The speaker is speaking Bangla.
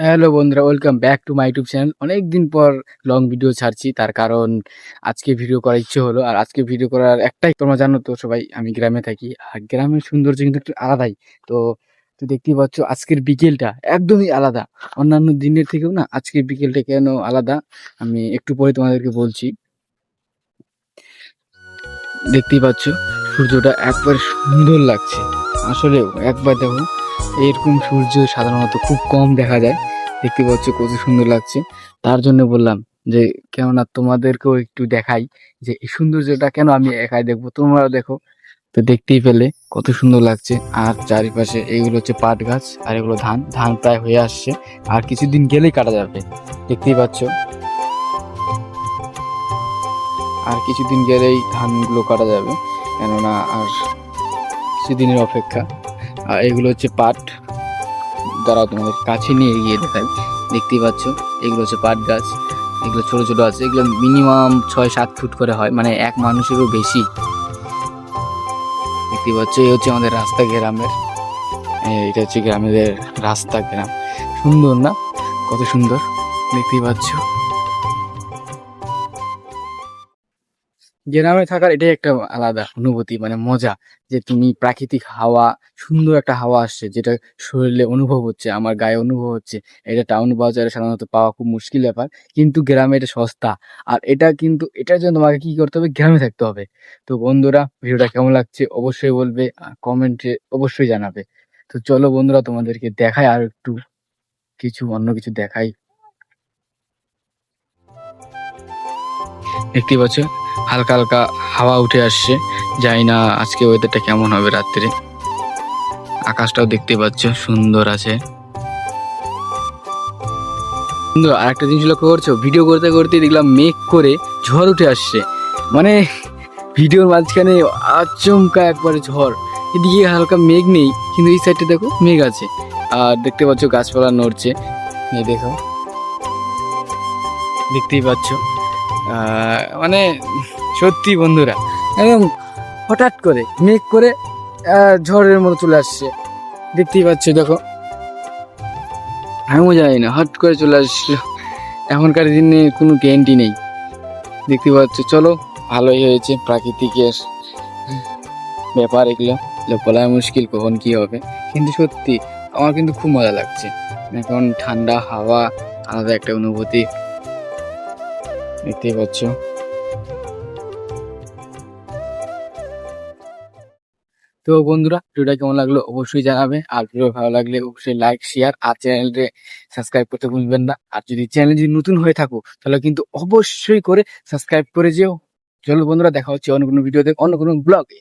হ্যালো বন্ধুরা, welcome back to my YouTube channel. অনেকদিন পর লং ভিডিও ছাড়ছি, তার কারণ আজকে ভিডিও করার ইচ্ছে হলো। আর আজকে ভিডিও করার একটাই, তোমরা জানো তো সবাই, আমি গ্রামে থাকি। আর গ্রামের সৌন্দর্য কিন্তু একটু আলাদাই। তো তো দেখতেই পাচ্ছ আজকের বিকেলটা একদমই আলাদা। অন্যান্য দিনের থেকেও না আজকের বিকেলটা কেন আলাদা আমি একটু পরে তোমাদেরকে বলছি। দেখতেই পাচ্ছ সূর্যটা একবার সুন্দর লাগছে। আসলেও একবার দেখো, এরকম সূর্য সাধারণত খুব কম দেখা যায়। দেখতে পাচ্ছ কত সুন্দর লাগছে। তার জন্য বললাম যে কেননা তোমাদেরকেও একটু দেখাই যে এই সৌন্দর্যটা কেন আমি একাই দেখবো, তোমরাও দেখো। তো দেখতেই পেলে কত সুন্দর লাগছে। আর চারিপাশে এইগুলো হচ্ছে পাট গাছ, আর এগুলো ধান। ধান প্রায় হয়ে আসছে, আর কিছুদিন গেলেই কাটা যাবে। দেখতেই পাচ্ছ, আর কিছুদিন গেলেই ধানগুলো কাটা যাবে, কেননা আর কিছুদিনের অপেক্ষা। আর এগুলো হচ্ছে পাট। দ্বারা তোমাদের কাছে নিয়ে গিয়ে দেখাই। দেখতেই পাচ্ছ এগুলো হচ্ছে পাট গাছ। এগুলো ছোট ছোট আছে, এগুলো মিনিমাম 6-7 ফুট করে হয়, মানে এক মানুষেরও বেশি। দেখতেই পাচ্ছ এই হচ্ছে আমাদের রাস্তা গ্রামের। এটা হচ্ছে গ্রামের রাস্তা, গ্রাম। সুন্দর না? কত সুন্দর দেখতেই পাচ্ছ। গ্রামে থাকার এটাই একটা আলাদা অনুভূতি, মানে মজা। যে তুমি প্রাকৃতিক হাওয়া, সুন্দর একটা হাওয়া আসছে, যেটা শরীরে অনুভব হচ্ছে, আমার গায়ে অনুভব হচ্ছে। এটা টাউন বাজারে সাধারণত পাওয়া খুব মুশকিল ব্যাপার, কিন্তু গ্রামে এটা সস্তা। আর এটা কিন্তু, এটার জন্য তোমাকে কি করতে হবে, গ্রামে থাকতে হবে। তো বন্ধুরা, ভিডিওটা কেমন লাগছে অবশ্যই বলবে, কমেন্টে অবশ্যই জানাবে। তো চলো বন্ধুরা, তোমাদেরকে দেখাই আর একটু কিছু, অন্য কিছু দেখাই। দেখতে পাচ্ছ হালকা হালকা হাওয়া উঠে আসছে। জানি না আজকে ওয়েদারটা কেমন হবে রাত্রে। আকাশটাও দেখতে পাচ্ছ সুন্দর আছে। সুন্দর। আর একটা জিনিস লক্ষ্য করছো, ভিডিও করতে করতে দেখলাম মেঘ করে ঝড় উঠে আসছে। মানে ভিডিওর মাঝখানে আচমকা একবারে ঝড়। এদিকে হালকা মেঘ নেই, কিন্তু এই সাইডটা দেখো মেঘ আছে। আর দেখতে পাচ্ছ গাছপালা নড়ছে, এই দেখো, দেখতেই পাচ্ছ। মানে সত্যি বন্ধুরা, একদম হঠাৎ করে মেঘ করে ঝড়ের মতো চলে আসছে। দেখতেই পাচ্ছ, দেখো, আমিও জানি না, হট করে চলে আসলো। এখনকার দিনে কোনো গ্যারান্টি নেই। দেখতে পাচ্ছ, চলো, ভালোই হয়েছে। প্রাকৃতিকের ব্যাপার এগুলো, বলা মুশকিল কখন কি হবে। কিন্তু সত্যি আমার কিন্তু খুব মজা লাগছে। এখন ঠান্ডা হাওয়া, আলাদা একটা অনুভূতি। দেখতেই পাচ্ছ। তো বন্ধুরা, ভিডিওটা কেমন লাগলো অবশ্যই জানাবে। আর ভিডিও ভালো লাগলে অবশ্যই লাইক, শেয়ার, আর চ্যানেলকে সাবস্ক্রাইব করতে ভুলবেন না। আর যদি চ্যানেল যদি নতুন হয়ে থাকো, তাহলে কিন্তু অবশ্যই করে সাবস্ক্রাইব করে যেও। চলো বন্ধুরা, দেখা হচ্ছে অন্য কোনো ভিডিওতে, অন্য কোনো ব্লগে।